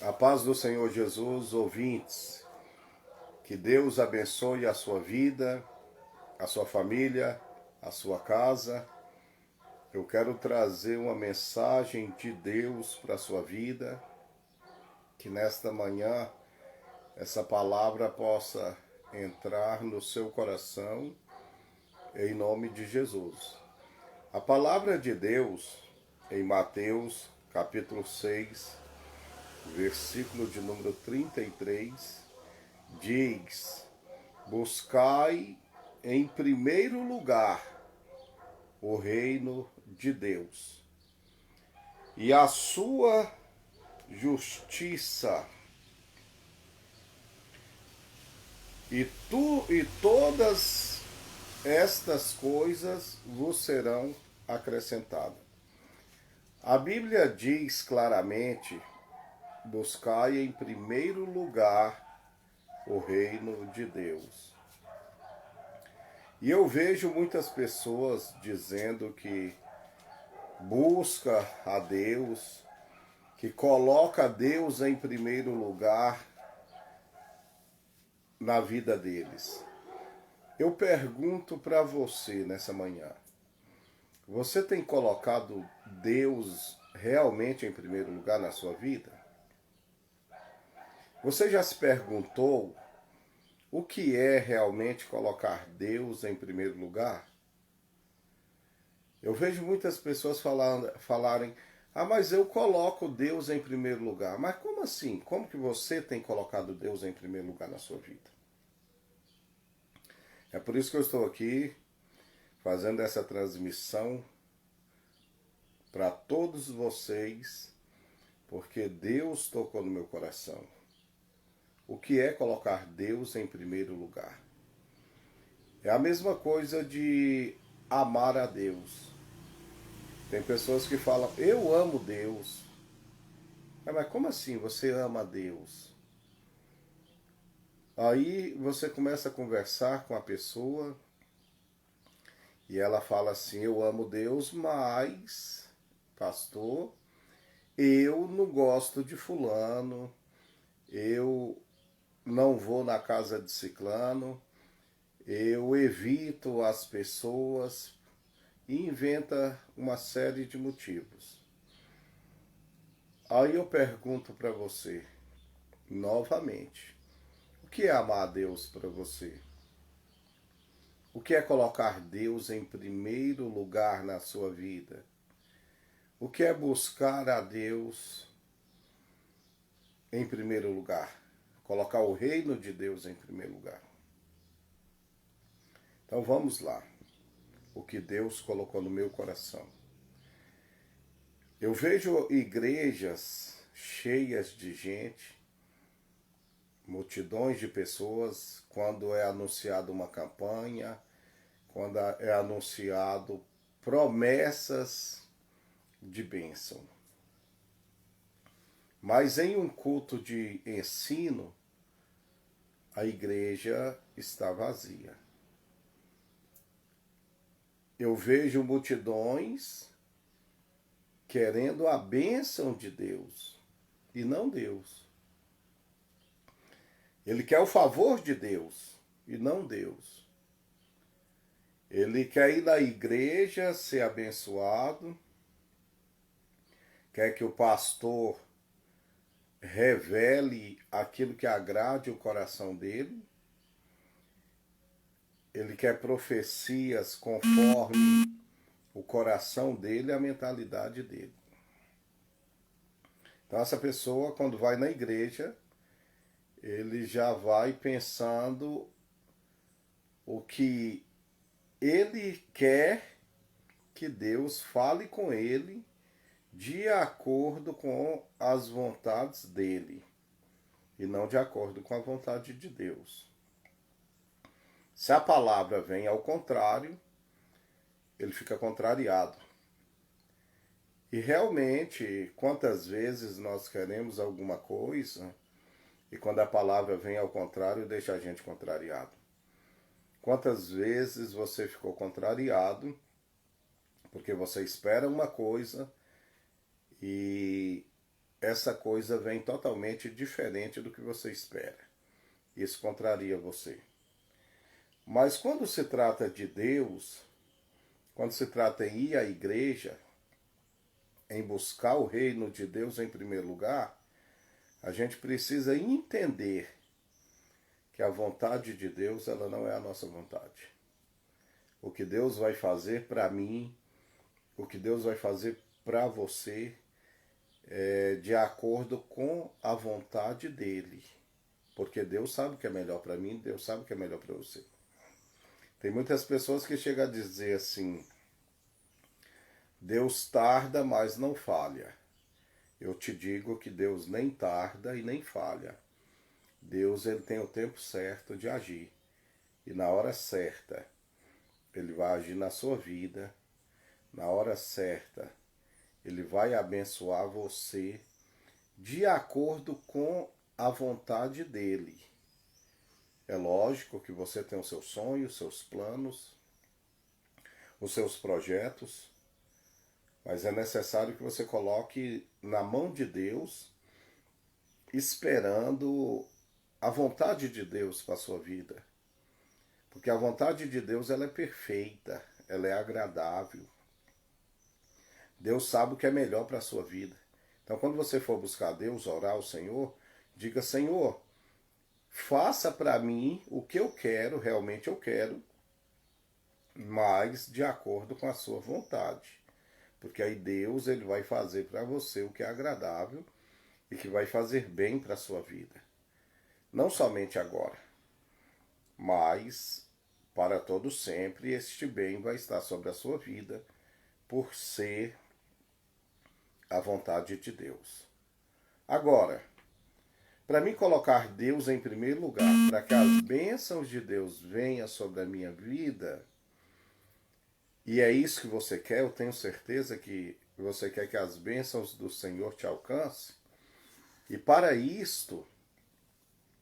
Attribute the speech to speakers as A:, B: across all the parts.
A: A paz do Senhor Jesus, ouvintes, que Deus abençoe a sua vida, a sua família, a sua casa. Eu quero trazer uma mensagem de Deus para a sua vida, que nesta manhã essa palavra possa entrar no seu coração, em nome de Jesus. A palavra de Deus, em Mateus, capítulo 6, versículo de número 33, diz: buscai em primeiro lugar o reino de Deus e a sua justiça, e todas estas coisas vos serão acrescentadas. A Bíblia diz claramente: buscai em primeiro lugar o reino de Deus. E eu vejo muitas pessoas dizendo que busca a Deus, que coloca Deus em primeiro lugar na vida deles. Eu pergunto para você nessa manhã: você tem colocado Deus realmente em primeiro lugar na sua vida? Você já se perguntou o que é realmente colocar Deus em primeiro lugar? Eu vejo muitas pessoas falarem: ah, mas eu coloco Deus em primeiro lugar. Mas como assim? Como que você tem colocado Deus em primeiro lugar na sua vida? É por isso que eu estou aqui fazendo essa transmissão para todos vocês, porque Deus tocou no meu coração. O que é colocar Deus em primeiro lugar? É a mesma coisa de amar a Deus. Tem pessoas que falam: eu amo Deus. Mas como assim você ama a Deus? Aí você começa a conversar com a pessoa e ela fala assim: eu amo Deus, mas, pastor, eu não gosto de fulano, eu não vou na casa de ciclano, eu evito as pessoas, e inventa uma série de motivos. Aí eu pergunto para você novamente: o que é amar a Deus para você? O que é colocar Deus em primeiro lugar na sua vida? O que é buscar a Deus em primeiro lugar? Colocar o reino de Deus em primeiro lugar. Então vamos lá. O que Deus colocou no meu coração. Eu vejo igrejas cheias de gente, multidões de pessoas, quando é anunciada uma campanha, quando é anunciado promessas de bênção. Mas em um culto de ensino, a igreja está vazia. Eu vejo multidões querendo a bênção de Deus e não Deus. Ele quer o favor de Deus e não Deus. Ele quer ir na igreja ser abençoado, quer que o pastor revele aquilo que agrade o coração dele. Ele quer profecias conforme o coração dele e a mentalidade dele. Então essa pessoa, quando vai na igreja, ele já vai pensando o que ele quer que Deus fale com ele de acordo com as vontades dele e não de acordo com a vontade de Deus. Se a palavra vem ao contrário, ele fica contrariado. E realmente, quantas vezes nós queremos alguma coisa e quando a palavra vem ao contrário, deixa a gente contrariado? Quantas vezes você ficou contrariado porque você espera uma coisa e essa coisa vem totalmente diferente do que você espera. Isso contraria você. Mas quando se trata de Deus, quando se trata em ir à igreja, em buscar o reino de Deus em primeiro lugar, a gente precisa entender que a vontade de Deus, ela não é a nossa vontade. O que Deus vai fazer para mim, o que Deus vai fazer para você, é de acordo com a vontade dele. Porque Deus sabe o que é melhor para mim, Deus sabe o que é melhor para você. Tem muitas pessoas que chegam a dizer assim: Deus tarda, mas não falha. Eu te digo que Deus nem tarda e nem falha. Deus, ele tem o tempo certo de agir. E na hora certa, ele vai agir na sua vida. Na hora certa, ele vai abençoar você de acordo com a vontade dele. É lógico que você tem os seus sonhos, seus planos, os seus projetos, mas é necessário que você coloque na mão de Deus, esperando a vontade de Deus para a sua vida. Porque a vontade de Deus, ela é perfeita, ela é agradável. Deus sabe o que é melhor para a sua vida. Então, quando você for buscar Deus, orar ao Senhor, diga: Senhor, faça para mim o que eu quero, realmente eu quero, mas de acordo com a sua vontade. Porque aí Deus, ele vai fazer para você o que é agradável e que vai fazer bem para a sua vida. Não somente agora, mas para todo sempre este bem vai estar sobre a sua vida por ser a vontade de Deus. Agora, para mim colocar Deus em primeiro lugar, para que as bênçãos de Deus venham sobre a minha vida, e é isso que você quer, eu tenho certeza que você quer que as bênçãos do Senhor te alcancem, e para isto,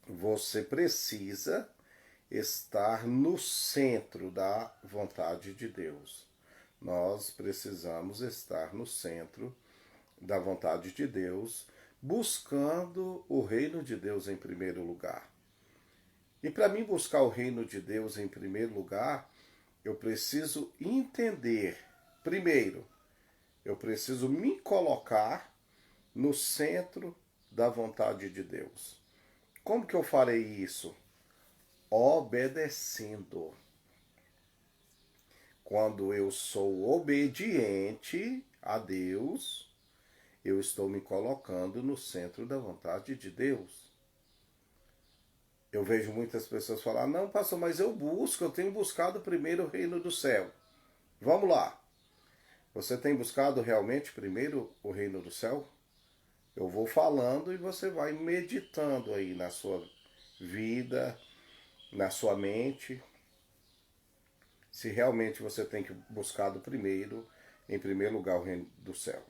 A: você precisa estar no centro da vontade de Deus. Nós precisamos estar no centro da vontade de Deus, buscando o reino de Deus em primeiro lugar. E para mim buscar o reino de Deus em primeiro lugar, eu preciso entender, primeiro, eu preciso me colocar no centro da vontade de Deus. Como que eu farei isso? Obedecendo. Quando eu sou obediente a Deus, eu estou me colocando no centro da vontade de Deus. Eu vejo muitas pessoas falar: não, pastor, mas eu tenho buscado primeiro o reino do céu. Vamos lá. Você tem buscado realmente primeiro o reino do céu? Eu vou falando e você vai meditando aí na sua vida, na sua mente, se realmente você tem que buscado primeiro, em primeiro lugar, o reino do céu.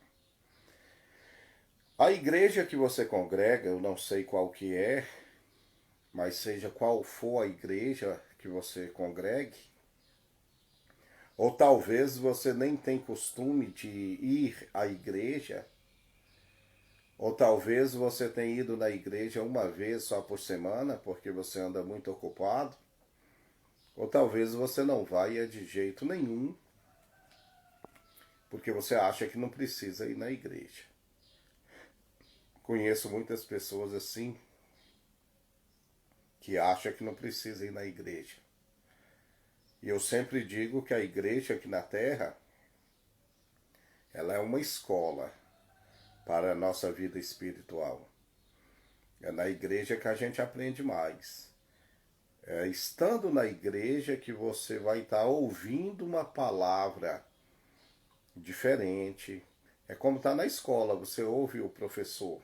A: A igreja que você congrega, eu não sei qual que é, mas seja qual for a igreja que você congregue, ou talvez você nem tem costume de ir à igreja, ou talvez você tenha ido na igreja uma vez só por semana, porque você anda muito ocupado, ou talvez você não vai de jeito nenhum, porque você acha que não precisa ir na igreja. Conheço muitas pessoas assim, que acham que não precisa ir na igreja. E eu sempre digo que a igreja aqui na Terra, ela é uma escola para a nossa vida espiritual. É na igreja que a gente aprende mais. É estando na igreja que você vai estar ouvindo uma palavra diferente. É como estar na escola, você ouve o professor.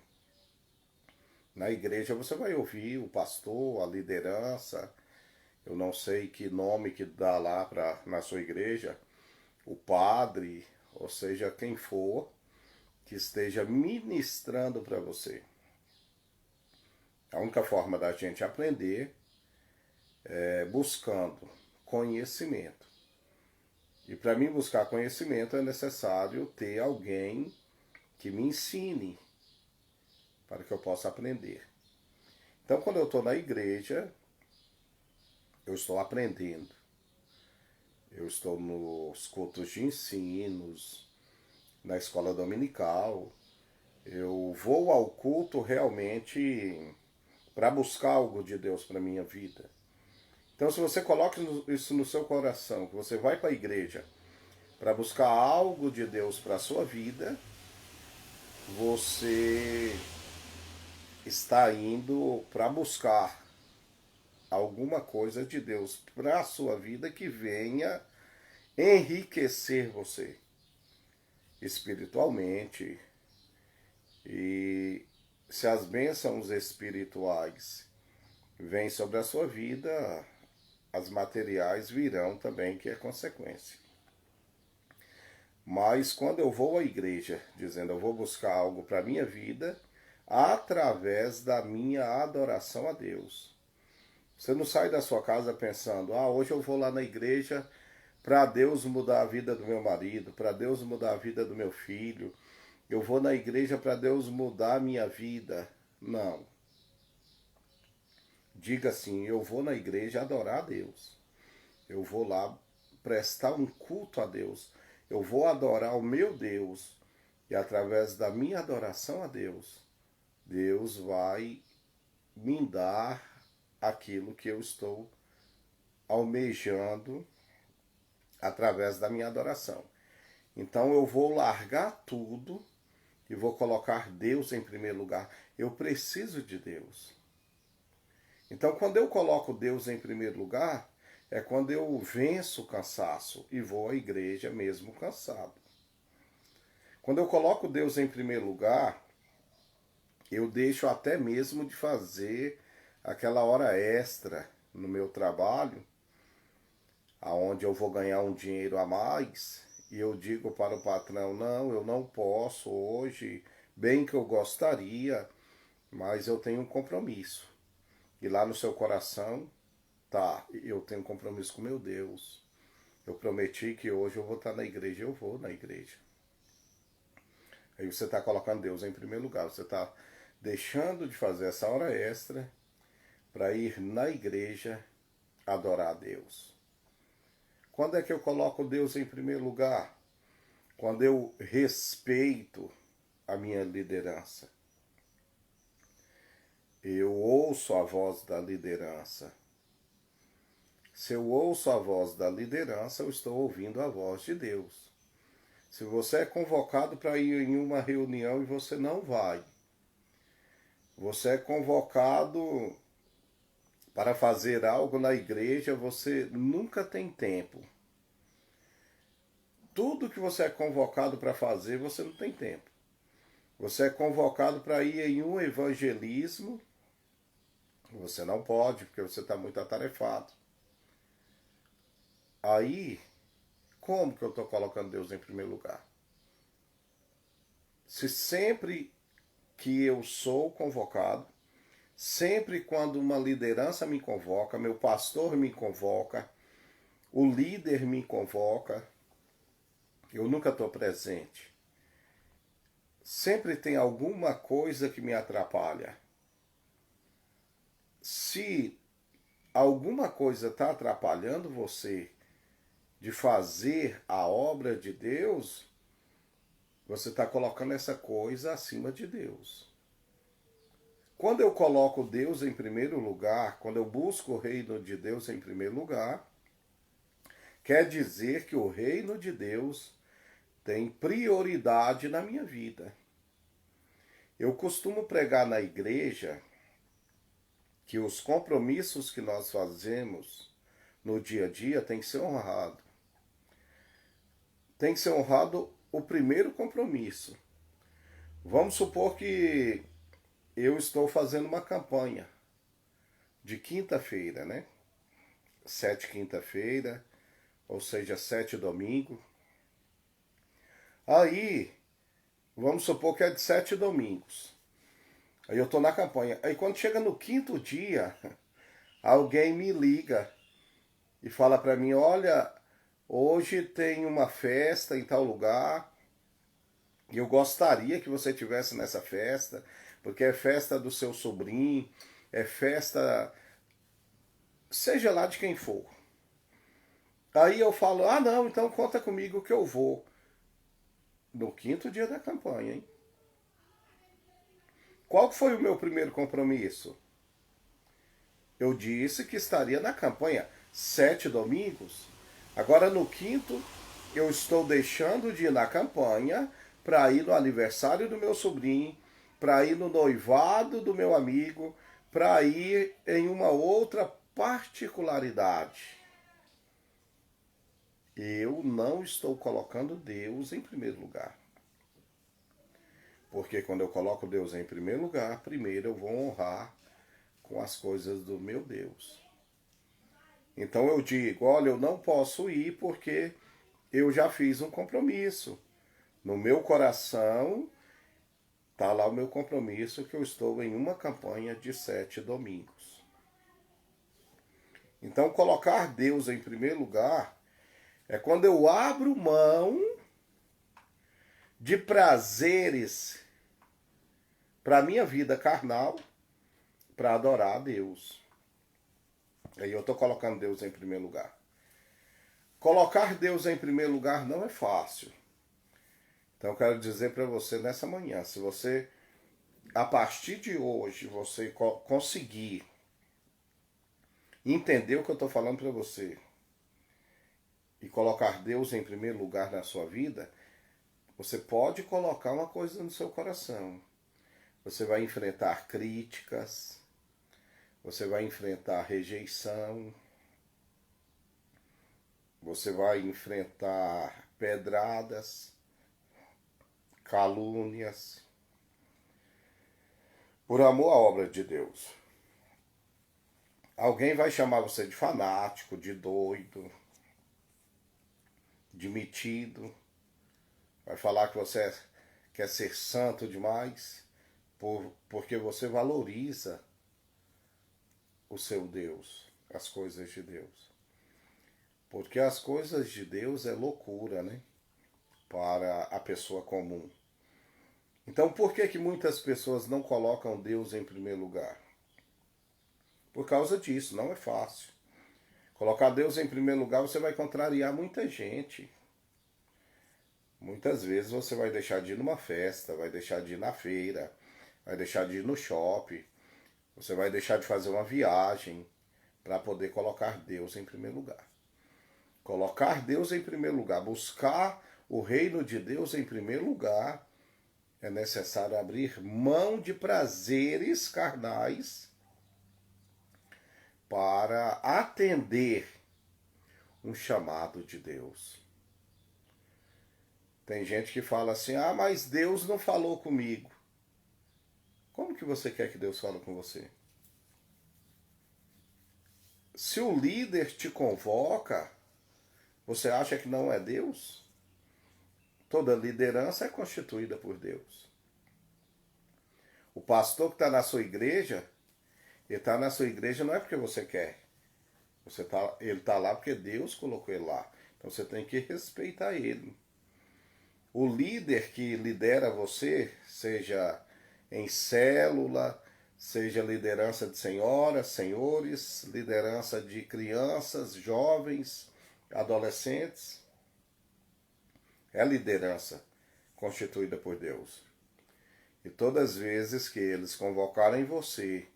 A: Na igreja você vai ouvir o pastor, a liderança, eu não sei que nome que dá lá na sua igreja, o padre, ou seja, quem for que esteja ministrando para você. A única forma da gente aprender é buscando conhecimento. E para mim buscar conhecimento é necessário ter alguém que me ensine. para que eu possa aprender. Então, quando eu estou na igreja, eu estou aprendendo. Eu estou nos cultos de ensinos, na escola dominical. Eu vou ao culto realmente para buscar algo de Deus para a minha vida. Então, se você coloca isso no seu coração, que você vai para a igreja para buscar algo de Deus para a sua vida, você está indo para buscar alguma coisa de Deus para a sua vida que venha enriquecer você espiritualmente. E se as bênçãos espirituais vêm sobre a sua vida, as materiais virão também, que é consequência. Mas quando eu vou à igreja dizendo eu vou buscar algo para a minha vida, através da minha adoração a Deus. Você não sai da sua casa pensando, hoje eu vou lá na igreja para Deus mudar a vida do meu marido, para Deus mudar a vida do meu filho, eu vou na igreja para Deus mudar a minha vida. Não. Diga assim, eu vou na igreja adorar a Deus. Eu vou lá prestar um culto a Deus. Eu vou adorar o meu Deus. E através da minha adoração a Deus, Deus vai me dar aquilo que eu estou almejando através da minha adoração. Então eu vou largar tudo e vou colocar Deus em primeiro lugar. Eu preciso de Deus. Então, quando eu coloco Deus em primeiro lugar, é quando eu venço o cansaço e vou à igreja mesmo cansado. Quando eu coloco Deus em primeiro lugar, eu deixo até mesmo de fazer aquela hora extra no meu trabalho, aonde eu vou ganhar um dinheiro a mais, e eu digo para o patrão, não, eu não posso hoje, bem que eu gostaria, mas eu tenho um compromisso. E lá no seu coração, eu tenho um compromisso com meu Deus. Eu prometi que hoje eu vou estar na igreja, eu vou na igreja. Aí você está colocando Deus em primeiro lugar, você está deixando de fazer essa hora extra para ir na igreja adorar a Deus. Quando é que eu coloco Deus em primeiro lugar? Quando eu respeito a minha liderança. Eu ouço a voz da liderança. Se eu ouço a voz da liderança, eu estou ouvindo a voz de Deus. Se você é convocado para ir em uma reunião e você não vai, você é convocado para fazer algo na igreja, você nunca tem tempo. Tudo que você é convocado para fazer, você não tem tempo. Você é convocado para ir em um evangelismo, você não pode, porque você está muito atarefado. Aí, como que eu estou colocando Deus em primeiro lugar? Se sempre que eu sou convocado, sempre quando uma liderança me convoca, meu pastor me convoca, o líder me convoca, eu nunca estou presente. Sempre tem alguma coisa que me atrapalha. Se alguma coisa está atrapalhando você de fazer a obra de Deus, você está colocando essa coisa acima de Deus. Quando eu coloco Deus em primeiro lugar, quando eu busco o reino de Deus em primeiro lugar, quer dizer que o reino de Deus tem prioridade na minha vida. Eu costumo pregar na igreja que os compromissos que nós fazemos no dia a dia tem que ser honrado. Tem que ser honrado o primeiro compromisso. Vamos supor que eu estou fazendo uma campanha de quinta-feira, né? 7 quinta-feira, ou seja, 7 domingo. Aí, vamos supor que é de 7 domingos. Aí eu estou na campanha. Aí quando chega no quinto dia, alguém me liga e fala para mim, olha, hoje tem uma festa em tal lugar, e eu gostaria que você estivesse nessa festa, porque é festa do seu sobrinho, é festa, seja lá de quem for. Aí eu falo, ah não, então conta comigo que eu vou. No 5º dia da campanha, hein? Qual foi o meu primeiro compromisso? Eu disse que estaria na campanha 7 domingos. Agora no 5º, eu estou deixando de ir na campanha para ir no aniversário do meu sobrinho, para ir no noivado do meu amigo, para ir em uma outra particularidade. Eu não estou colocando Deus em primeiro lugar. Porque quando eu coloco Deus em primeiro lugar, primeiro eu vou honrar com as coisas do meu Deus. Então eu digo, olha, eu não posso ir porque eu já fiz um compromisso. No meu coração está lá o meu compromisso que eu estou em uma campanha de 7 domingos. Então colocar Deus em primeiro lugar é quando eu abro mão de prazeres para a minha vida carnal para adorar a Deus. Aí eu estou colocando Deus em primeiro lugar. Colocar Deus em primeiro lugar não é fácil. Então eu quero dizer para você nessa manhã, se você, a partir de hoje, você conseguir entender o que eu estou falando para você e colocar Deus em primeiro lugar na sua vida, você pode colocar uma coisa no seu coração. Você vai enfrentar críticas, você vai enfrentar rejeição, você vai enfrentar pedradas, calúnias, por amor à obra de Deus. Alguém vai chamar você de fanático, de doido, de metido, vai falar que você quer ser santo demais, porque você valoriza o seu Deus, as coisas de Deus. Porque as coisas de Deus é loucura, né? Para a pessoa comum. Então por que muitas pessoas não colocam Deus em primeiro lugar? Por causa disso, não é fácil. Colocar Deus em primeiro lugar, você vai contrariar muita gente. Muitas vezes você vai deixar de ir numa festa, vai deixar de ir na feira, vai deixar de ir no shopping, você vai deixar de fazer uma viagem para poder colocar Deus em primeiro lugar. Colocar Deus em primeiro lugar, buscar o reino de Deus em primeiro lugar, é necessário abrir mão de prazeres carnais para atender um chamado de Deus. Tem gente que fala assim, ah, mas Deus não falou comigo. Como que você quer que Deus fale com você? Se o líder te convoca, você acha que não é Deus? Toda liderança é constituída por Deus. O pastor que está na sua igreja, ele está na sua igreja não é porque você quer. Ele está lá porque Deus colocou ele lá. Então você tem que respeitar ele. O líder que lidera você, seja em célula, seja liderança de senhoras, senhores, liderança de crianças, jovens, adolescentes, é liderança constituída por Deus. E todas as vezes que eles convocarem você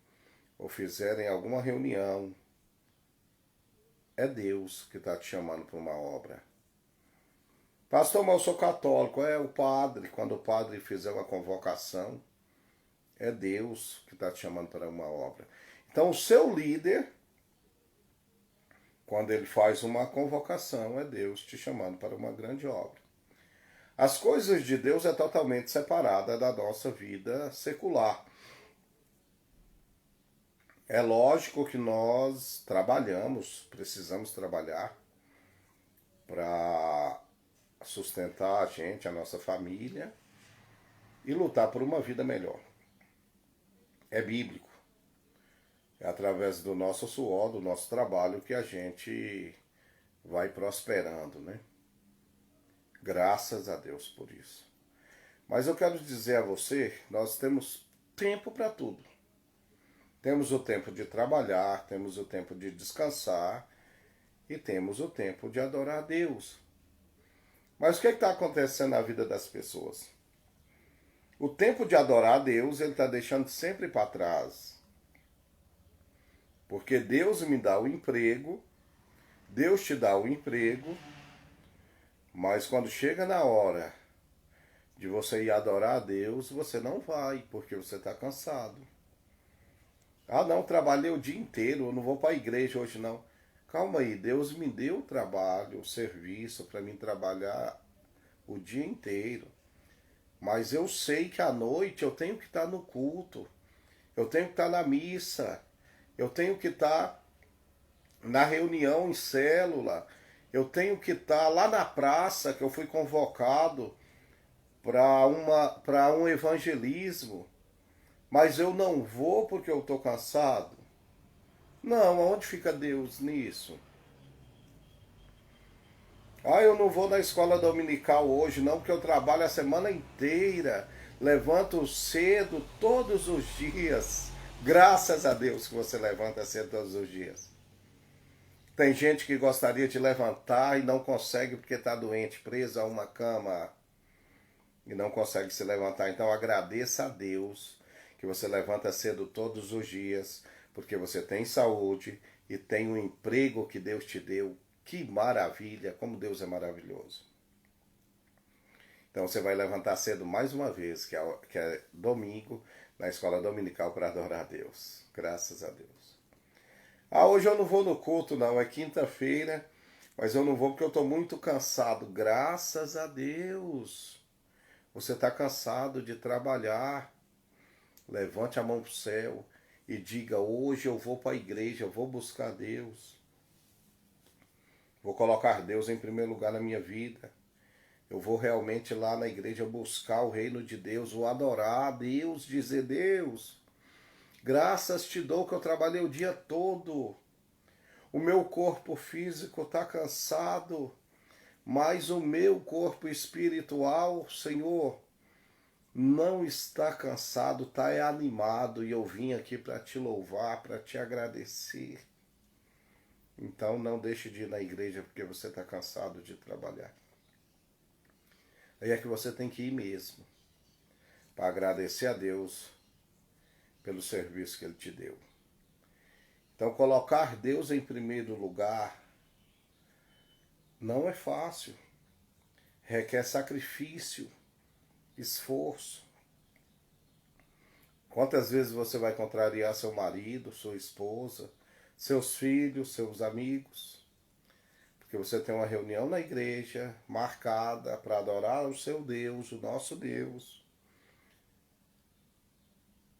A: ou fizerem alguma reunião, é Deus que está te chamando para uma obra. Pastor, mas eu sou católico. É o padre. Quando o padre fizer uma convocação, é Deus que está te chamando para uma obra. Então o seu líder, quando ele faz uma convocação, é Deus te chamando para uma grande obra. As coisas de Deus é totalmente separada da nossa vida secular. É lógico que nós trabalhamos, precisamos trabalhar para sustentar a gente, a nossa família e lutar por uma vida melhor. É bíblico. É através do nosso suor, do nosso trabalho que a gente vai prosperando, né? Graças a Deus por isso. Mas eu quero dizer a você, nós temos tempo para tudo. Temos o tempo de trabalhar, temos o tempo de descansar e temos o tempo de adorar a Deus. Mas o que está acontecendo na vida das pessoas? O tempo de adorar a Deus, ele está deixando sempre para trás. Porque Deus me dá o emprego, Deus te dá o emprego, mas quando chega na hora de você ir adorar a Deus, você não vai, porque você está cansado. Ah, não, trabalhei o dia inteiro, eu não vou para a igreja hoje não. Calma aí, Deus me deu o trabalho, o serviço para mim trabalhar o dia inteiro. Mas eu sei que à noite eu tenho que estar no culto, eu tenho que estar na missa, eu tenho que estar na reunião em célula, eu tenho que estar lá na praça que eu fui convocado para um evangelismo. Mas eu não vou porque eu estou cansado. Não, aonde fica Deus nisso? Ah, eu não vou na escola dominical hoje não, porque eu trabalho a semana inteira. Levanto cedo todos os dias. Graças a Deus que você levanta cedo todos os dias. Tem gente que gostaria de levantar e não consegue porque está doente, preso a uma cama e não consegue se levantar. Então agradeça a Deus que você levanta cedo todos os dias, porque você tem saúde e tem um emprego que Deus te deu. Que maravilha, como Deus é maravilhoso. Então você vai levantar cedo mais uma vez, que é domingo, na escola dominical para adorar a Deus. Graças a Deus. Ah, hoje eu não vou no culto não, é quinta-feira, mas eu não vou porque eu estou muito cansado. Graças a Deus. Você está cansado de trabalhar. Levante a mão para o céu e diga: hoje eu vou para a igreja, eu vou buscar Deus. Vou colocar Deus em primeiro lugar na minha vida. Eu vou realmente lá na igreja buscar o reino de Deus, vou adorar a Deus, dizer: Deus, graças te dou que eu trabalhei o dia todo. O meu corpo físico está cansado, mas o meu corpo espiritual, Senhor, não está cansado, está animado, e eu vim aqui para te louvar, para te agradecer. Então não deixe de ir na igreja porque você está cansado de trabalhar. Aí é que você tem que ir mesmo, para agradecer a Deus pelo serviço que Ele te deu. Então colocar Deus em primeiro lugar não é fácil. Requer sacrifício, esforço. Quantas vezes você vai contrariar seu marido, sua esposa, seus filhos, seus amigos? Porque você tem uma reunião na igreja marcada para adorar o seu Deus, o nosso Deus.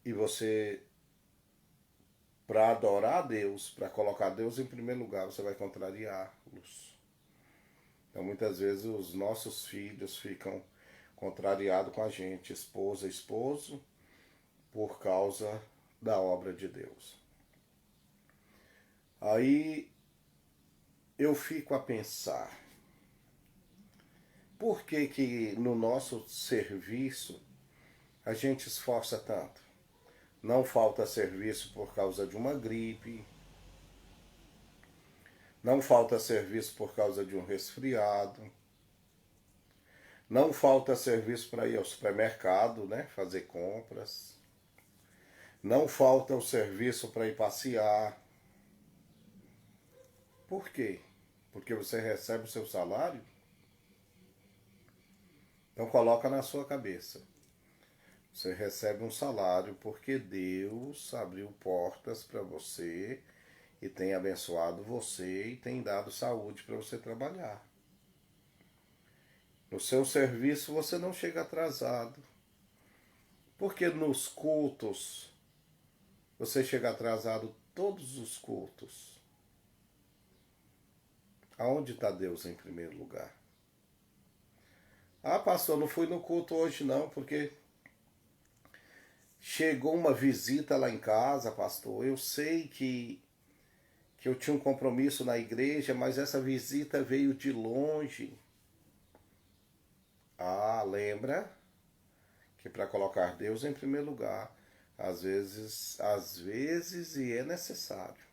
A: E você, para adorar a Deus, para colocar Deus em primeiro lugar, você vai contrariá-los. Então muitas vezes os nossos filhos ficam contrariados com a gente, esposa, esposo, por causa da obra de Deus. Aí eu fico a pensar, por que que no nosso serviço a gente esforça tanto? Não falta serviço por causa de uma gripe, não falta serviço por causa de um resfriado, não falta serviço para ir ao supermercado, né, fazer compras, não falta o serviço para ir passear. Por quê? Porque você recebe o seu salário? Então coloca na sua cabeça. Você recebe um salário porque Deus abriu portas para você e tem abençoado você e tem dado saúde para você trabalhar. No seu serviço você não chega atrasado. Porque nos cultos você chega atrasado todos os cultos. Aonde está Deus em primeiro lugar? Ah, pastor, não fui no culto hoje não, porque chegou uma visita lá em casa, pastor. Eu sei que eu tinha um compromisso na igreja, mas essa visita veio de longe. Ah, lembra que para colocar Deus em primeiro lugar, Às vezes e é necessário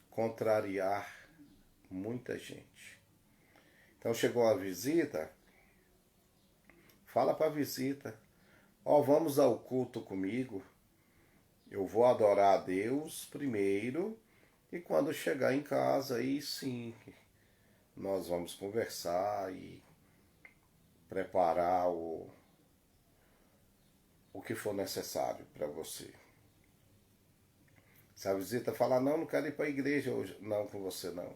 A: contrariar muita gente. Então chegou a visita, fala para a visita, ó, vamos ao culto comigo, eu vou adorar a Deus primeiro e quando chegar em casa aí sim, nós vamos conversar e preparar o que for necessário para você. Se a visita falar, não, não quero ir para a igreja hoje, não, com você não.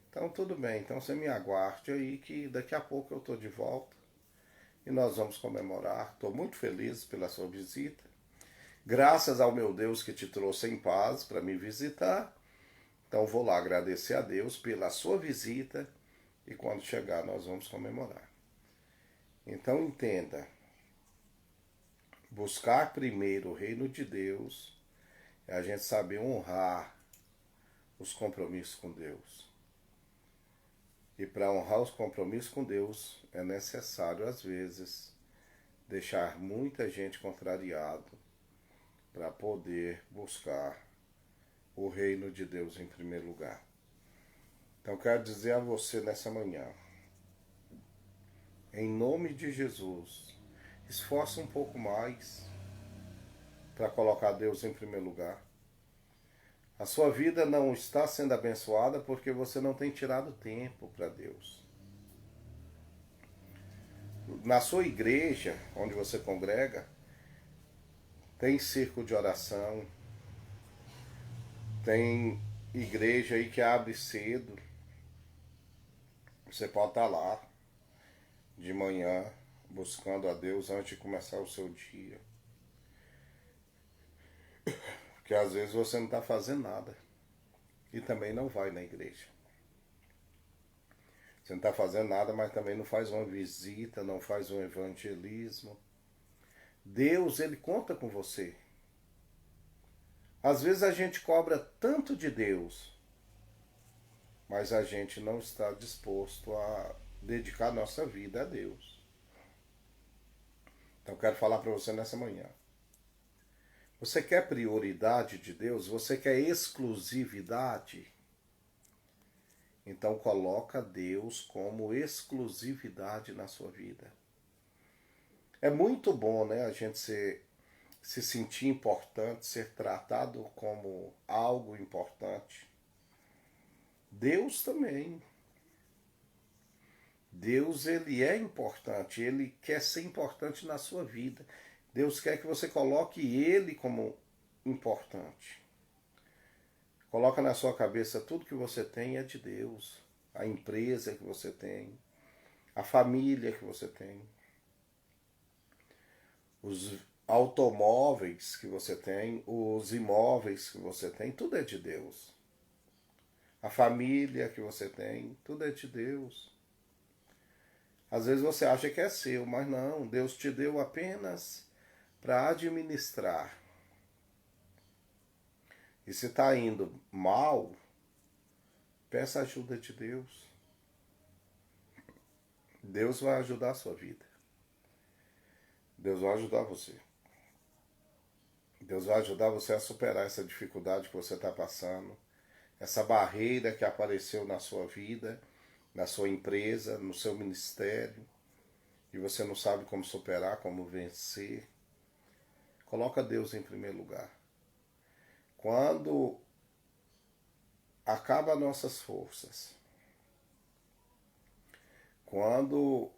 A: Então tudo bem, então você me aguarde aí que daqui a pouco eu estou de volta e nós vamos comemorar. Estou muito feliz pela sua visita. Graças ao meu Deus que te trouxe em paz para me visitar. Então vou lá agradecer a Deus pela sua visita e quando chegar nós vamos comemorar. Então entenda, buscar primeiro o reino de Deus é a gente saber honrar os compromissos com Deus. E para honrar os compromissos com Deus é necessário, às vezes, deixar muita gente contrariado para poder buscar o reino de Deus em primeiro lugar. Então quero dizer a você nessa manhã, em nome de Jesus, esforce um pouco mais para colocar Deus em primeiro lugar. A sua vida não está sendo abençoada porque você não tem tirado tempo para Deus. Na sua igreja, onde você congrega, tem círculo de oração, tem igreja aí que abre cedo. Você pode estar lá de manhã buscando a Deus antes de começar o seu dia. Porque às vezes você não está fazendo nada e também não vai na igreja. Você não está fazendo nada, mas também não faz uma visita, não faz um evangelismo. Deus, Ele conta com você. Às vezes a gente cobra tanto de Deus, mas a gente não está disposto a dedicar nossa vida a Deus. Então eu quero falar para você nessa manhã. Você quer prioridade de Deus? Você quer exclusividade? Então coloca Deus como exclusividade na sua vida. É muito bom, né, a gente se sentir importante, ser tratado como algo importante. Deus também. Deus, ele é importante, ele quer ser importante na sua vida. Deus quer que você coloque ele como importante. Coloca na sua cabeça tudo que você tem é de Deus. A empresa que você tem, a família que você tem, os automóveis que você tem, os imóveis que você tem, tudo é de Deus. A família que você tem, tudo é de Deus. Às vezes você acha que é seu, mas não, Deus te deu apenas para administrar. E se está indo mal, peça ajuda de Deus. Deus vai ajudar a sua vida. Deus vai ajudar você. Deus vai ajudar você a superar essa dificuldade que você está passando, essa barreira que apareceu na sua vida, na sua empresa, no seu ministério, e você não sabe como superar, como vencer. Coloca Deus em primeiro lugar. Quando acabam nossas forças, quando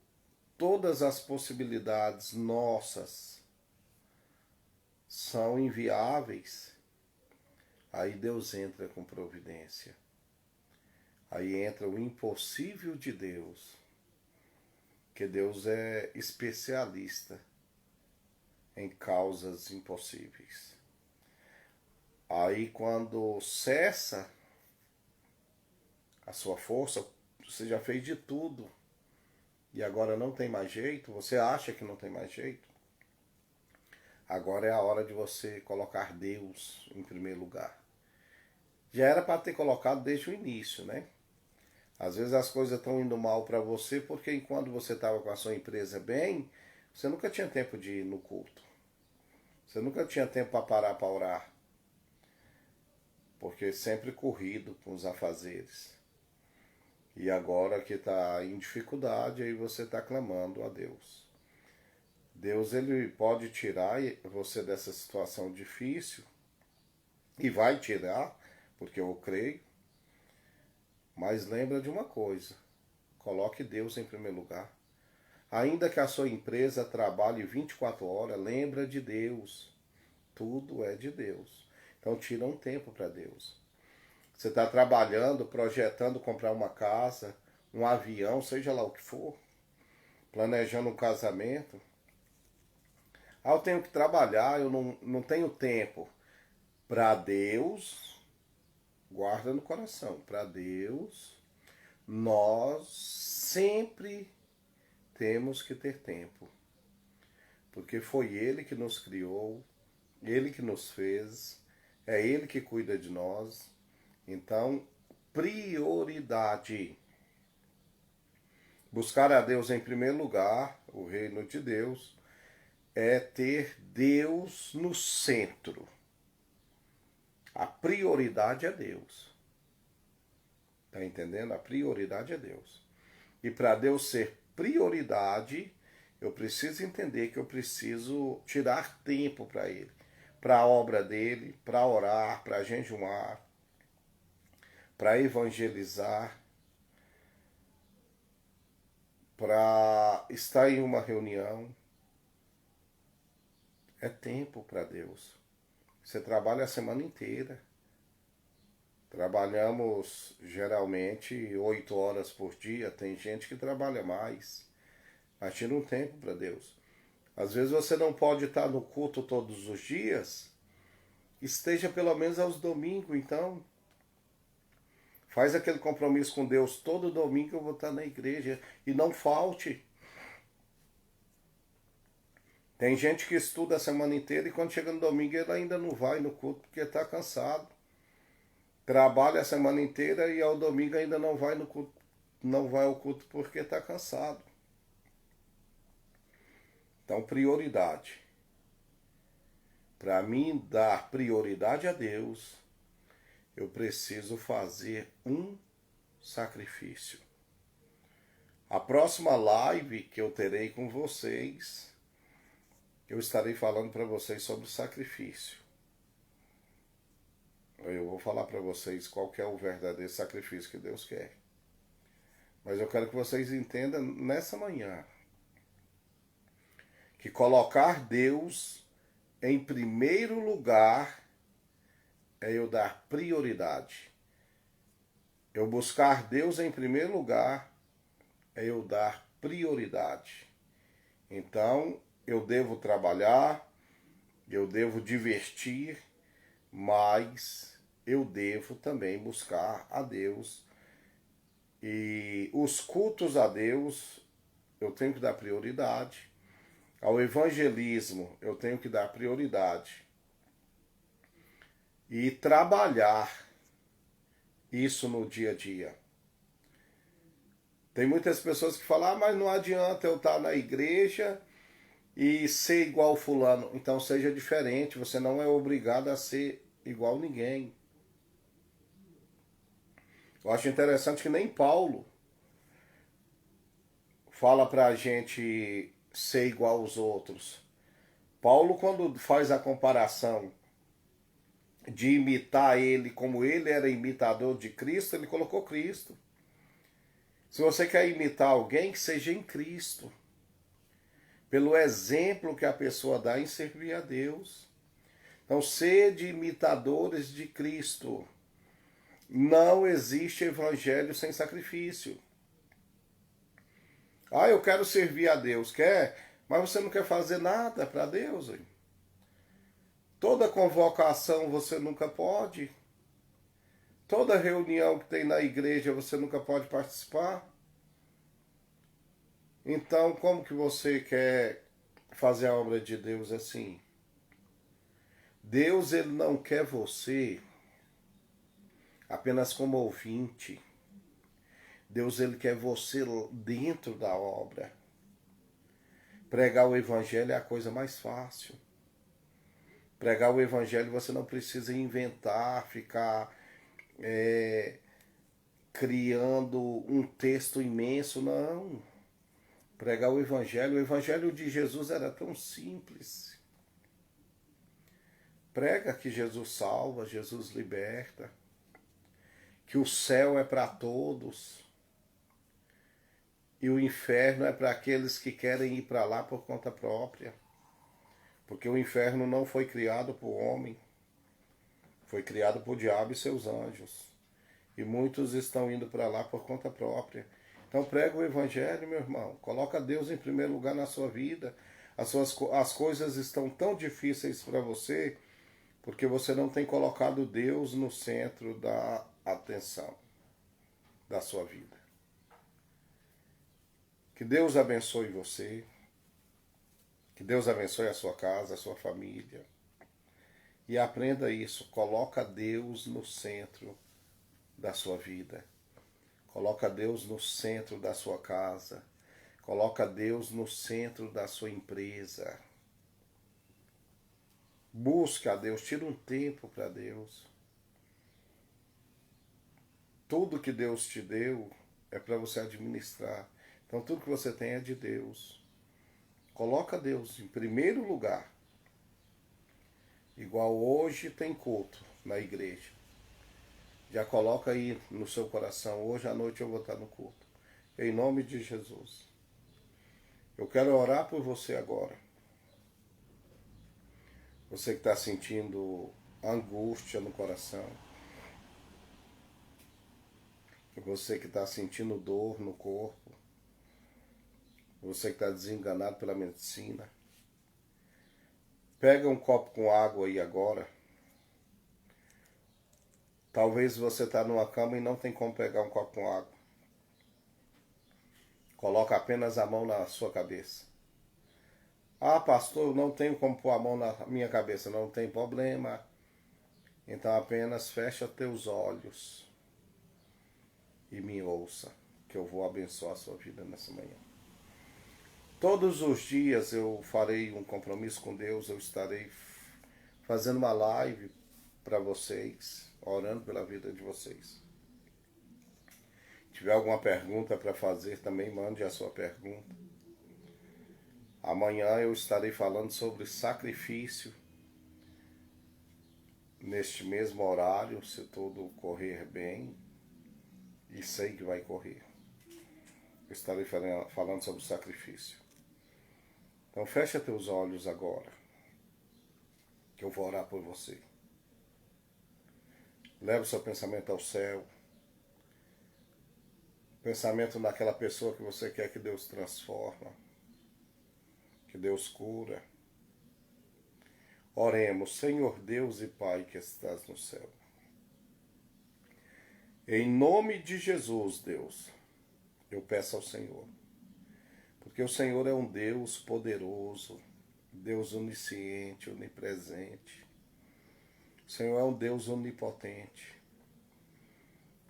A: todas as possibilidades nossas são inviáveis, aí Deus entra com providência. Aí entra o impossível de Deus, que Deus é especialista em causas impossíveis. Aí quando cessa a sua força, você já fez de tudo e agora não tem mais jeito, você acha que não tem mais jeito, agora é a hora de você colocar Deus em primeiro lugar. Já era para ter colocado desde o início, né? Às vezes as coisas estão indo mal para você porque enquanto você estava com a sua empresa bem, você nunca tinha tempo de ir no culto. Você nunca tinha tempo para parar para orar, porque sempre corrido com os afazeres. E agora que está em dificuldade, aí você está clamando a Deus. Deus, ele pode tirar você dessa situação difícil, e vai tirar, porque eu creio. Mas lembra de uma coisa, coloque Deus em primeiro lugar. Ainda que a sua empresa trabalhe 24 horas, lembra de Deus. Tudo é de Deus. Então tira um tempo para Deus. Você está trabalhando, projetando comprar uma casa, um avião, seja lá o que for, planejando um casamento. Ah, eu tenho que trabalhar, eu não tenho tempo. Para Deus, guarda no coração, para Deus, nós sempre temos que ter tempo. Porque foi Ele que nos criou, Ele que nos fez, é Ele que cuida de nós. Então, prioridade. Buscar a Deus em primeiro lugar, o reino de Deus, é ter Deus no centro. A prioridade é Deus. Tá entendendo? A prioridade é Deus. E para Deus ser prioridade, eu preciso entender que eu preciso tirar tempo para Ele. Para a obra dele, para orar, para jejuar, para evangelizar, para estar em uma reunião. É tempo para Deus. Você trabalha a semana inteira. Trabalhamos geralmente 8 horas por dia. Tem gente que trabalha mais. Mas tira um tempo para Deus. Às vezes você não pode estar no culto todos os dias. Esteja pelo menos aos domingos, então. Faz aquele compromisso com Deus. Todo domingo eu vou estar na igreja. E não falte. Tem gente que estuda a semana inteira e quando chega no domingo ele ainda não vai no culto porque está cansado. Trabalha a semana inteira e ao domingo ainda não vai no culto, não vai ao culto porque está cansado. Então, prioridade. Para mim dar prioridade a Deus, eu preciso fazer um sacrifício. A próxima live que eu terei com vocês, eu estarei falando para vocês sobre sacrifício. Eu vou falar para vocês qual que é o verdadeiro sacrifício que Deus quer. Mas eu quero que vocês entendam nessa manhã que colocar Deus em primeiro lugar é eu dar prioridade. Eu buscar Deus em primeiro lugar é eu dar prioridade. Então, eu devo trabalhar, eu devo divertir, mas eu devo também buscar a Deus. E os cultos a Deus, eu tenho que dar prioridade. Ao evangelismo, eu tenho que dar prioridade. E trabalhar isso no dia a dia. Tem muitas pessoas que falam, mas não adianta eu estar na igreja e ser igual fulano. Então seja diferente, você não é obrigado a ser igual ninguém. Eu acho interessante que nem Paulo fala pra gente ser igual aos outros. Paulo, quando faz a comparação de imitar ele como ele era imitador de Cristo, ele colocou Cristo. Se você quer imitar alguém, que seja em Cristo. Pelo exemplo que a pessoa dá em servir a Deus. Então, sede imitadores de Cristo. Não existe evangelho sem sacrifício. Ah, eu quero servir a Deus. Quer? Mas você não quer fazer nada para Deus. Hein? Toda convocação você nunca pode. Toda reunião que tem na igreja você nunca pode participar. Então, como que você quer fazer a obra de Deus assim? Deus, ele não quer você apenas como ouvinte. Deus, ele quer você dentro da obra. Pregar o evangelho é a coisa mais fácil. Pregar o evangelho você não precisa inventar, ficar criando um texto imenso, não. Pregar o evangelho de Jesus era tão simples. Prega que Jesus salva, Jesus liberta, que o céu é para todos e o inferno é para aqueles que querem ir para lá por conta própria. Porque o inferno não foi criado por homem, foi criado por diabo e seus anjos. E muitos estão indo para lá por conta própria. Então prega o evangelho, meu irmão. Coloca Deus em primeiro lugar na sua vida. As coisas estão tão difíceis para você porque você não tem colocado Deus no centro da atenção da sua vida. Que Deus abençoe você. Que Deus abençoe a sua casa, a sua família. E aprenda isso. Coloca Deus no centro da sua vida. Coloca Deus no centro da sua casa. Coloca Deus no centro da sua empresa. Busca a Deus, tira um tempo para Deus. Tudo que Deus te deu é para você administrar. Então tudo que você tem é de Deus. Coloca Deus em primeiro lugar. Igual hoje tem culto na igreja. Já coloca aí no seu coração, hoje à noite eu vou estar no culto. Em nome de Jesus. Eu quero orar por você agora. Você que está sentindo angústia no coração. Você que está sentindo dor no corpo. Você que está desenganado pela medicina. Pega um copo com água aí agora. Talvez você está numa cama e não tem como pegar um copo com água. Coloca apenas a mão na sua cabeça. Ah, pastor, eu não tenho como pôr a mão na minha cabeça. Não tem problema. Então apenas fecha teus olhos e me ouça, que eu vou abençoar a sua vida nessa manhã. Todos os dias eu farei um compromisso com Deus, eu estarei fazendo uma live para vocês, orando pela vida de vocês. Se tiver alguma pergunta para fazer, também mande a sua pergunta. Amanhã eu estarei falando sobre sacrifício, neste mesmo horário, se tudo correr bem, e sei que vai correr. Eu estarei falando sobre sacrifício. Então fecha teus olhos agora, que eu vou orar por você. Leva o seu pensamento ao céu. Pensamento naquela pessoa que você quer que Deus transforma, que Deus cura. Oremos, Senhor Deus e Pai que estás no céu. Em nome de Jesus, Deus, eu peço ao Senhor, porque o Senhor é um Deus poderoso, Deus onisciente, onipresente. O Senhor é um Deus onipotente.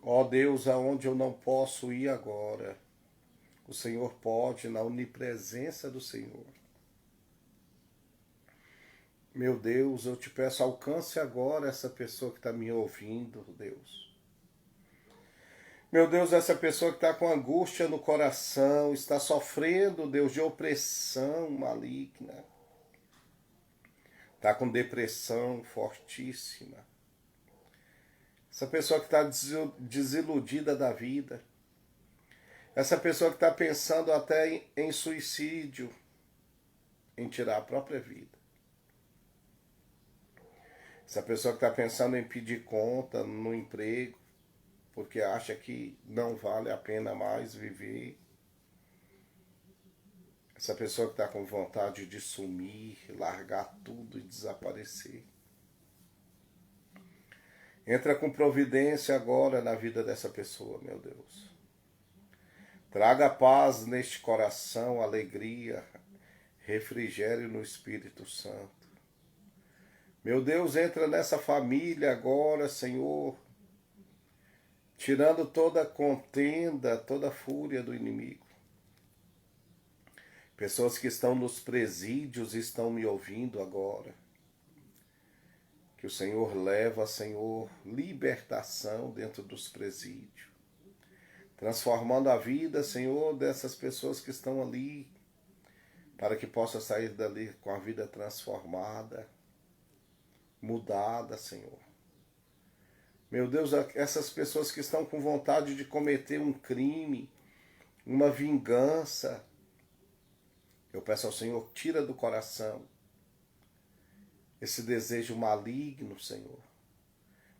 A: Ó Deus, aonde eu não posso ir agora, o Senhor pode na onipresença do Senhor. Meu Deus, eu te peço, alcance agora essa pessoa que está me ouvindo, Deus. Meu Deus, essa pessoa que está com angústia no coração, está sofrendo, Deus, de opressão maligna. Está com depressão fortíssima. Essa pessoa que está desiludida da vida. Essa pessoa que está pensando até em suicídio, em tirar a própria vida. Essa pessoa que está pensando em pedir conta no emprego, porque acha que não vale a pena mais viver. Essa pessoa que está com vontade de sumir, largar tudo e desaparecer. Entra com providência agora na vida dessa pessoa, meu Deus. Traga paz neste coração, alegria, refrigério no Espírito Santo. Meu Deus, entra nessa família agora, Senhor, tirando toda a contenda, toda a fúria do inimigo. Pessoas que estão nos presídios estão me ouvindo agora. que o Senhor leva, Senhor, libertação dentro dos presídios, transformando a vida, Senhor, dessas pessoas que estão ali, para que possa sair dali com a vida transformada, mudada, Senhor. Meu Deus, essas pessoas que estão com vontade de cometer um crime, uma vingança, eu peço ao Senhor, tira do coração esse desejo maligno, Senhor,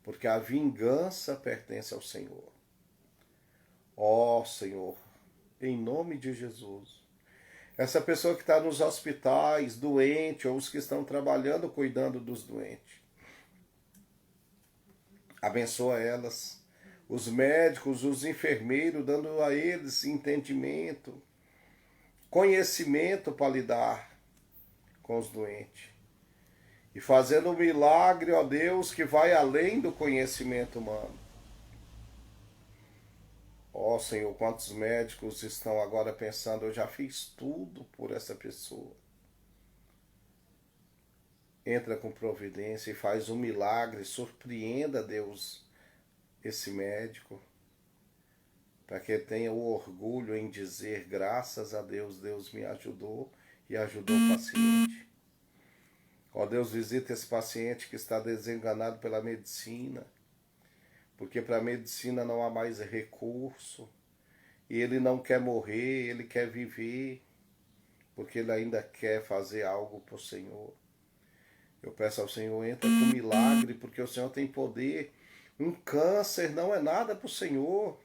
A: porque a vingança pertence ao Senhor. Ó Senhor, em nome de Jesus, essa pessoa que está nos hospitais, doente, ou os que estão trabalhando, cuidando dos doentes, abençoa elas, os médicos, os enfermeiros, dando a eles entendimento, conhecimento para lidar com os doentes. E fazendo um milagre, ó Deus, que vai além do conhecimento humano. Ó Senhor, quantos médicos estão agora pensando, eu já fiz tudo por essa pessoa. Entra com providência e faz um milagre, surpreenda, Deus, esse médico, para que ele tenha o orgulho em dizer, graças a Deus, Deus me ajudou e ajudou o paciente. Ó Deus, visita esse paciente que está desenganado pela medicina, porque para a medicina não há mais recurso, e ele não quer morrer, ele quer viver, porque ele ainda quer fazer algo para o Senhor. Eu peço ao Senhor, entra com milagre, porque o Senhor tem poder. Um câncer não é nada para o Senhor.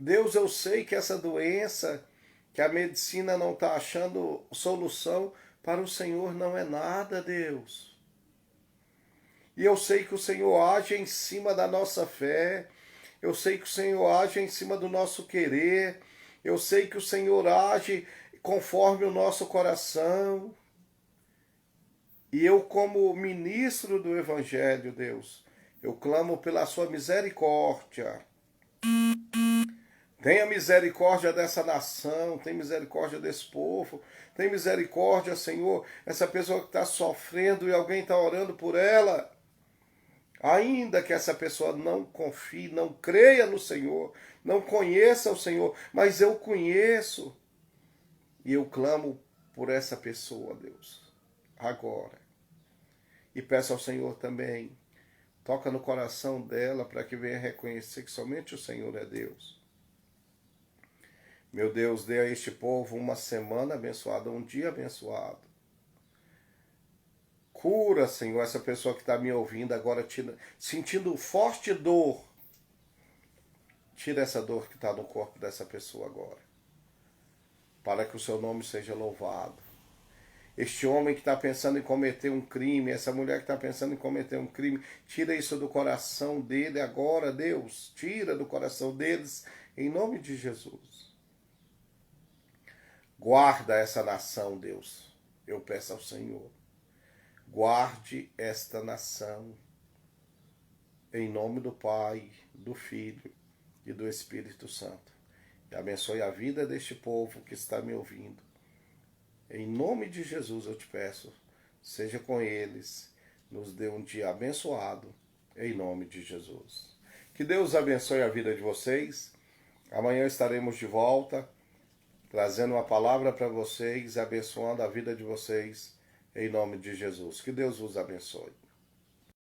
A: Deus, eu sei que essa doença, que a medicina não está achando solução, para o Senhor não é nada, Deus. E eu sei que o Senhor age em cima da nossa fé. Eu sei que o Senhor age em cima do nosso querer. Eu sei que o Senhor age conforme o nosso coração. E eu, como ministro do Evangelho, Deus, eu clamo pela sua misericórdia. Tenha misericórdia dessa nação, tenha misericórdia desse povo, tenha misericórdia, Senhor, essa pessoa que está sofrendo e alguém está orando por ela. Ainda que essa pessoa não confie, não creia no Senhor, não conheça o Senhor, mas eu conheço. E eu clamo por essa pessoa, Deus, agora. E peço ao Senhor também, toca no coração dela para que venha reconhecer que somente o Senhor é Deus. Meu Deus, dê a este povo uma semana abençoada, um dia abençoado. Cura, Senhor, essa pessoa que está me ouvindo agora, sentindo forte dor. Tira essa dor que está no corpo dessa pessoa agora. Para que o seu nome seja louvado. Este homem que está pensando em cometer um crime, essa mulher que está pensando em cometer um crime, tira isso do coração dele agora, Deus. Tira do coração deles, em nome de Jesus. Guarda essa nação, Deus. Eu peço ao Senhor. Guarde esta nação. Em nome do Pai, do Filho e do Espírito Santo. E abençoe a vida deste povo que está me ouvindo. Em nome de Jesus eu te peço. Seja com eles. Nos dê um dia abençoado. Em nome de Jesus. Que Deus abençoe a vida de vocês. Amanhã estaremos de volta, trazendo uma palavra para vocês, abençoando a vida de vocês, em nome de Jesus. Que Deus vos abençoe.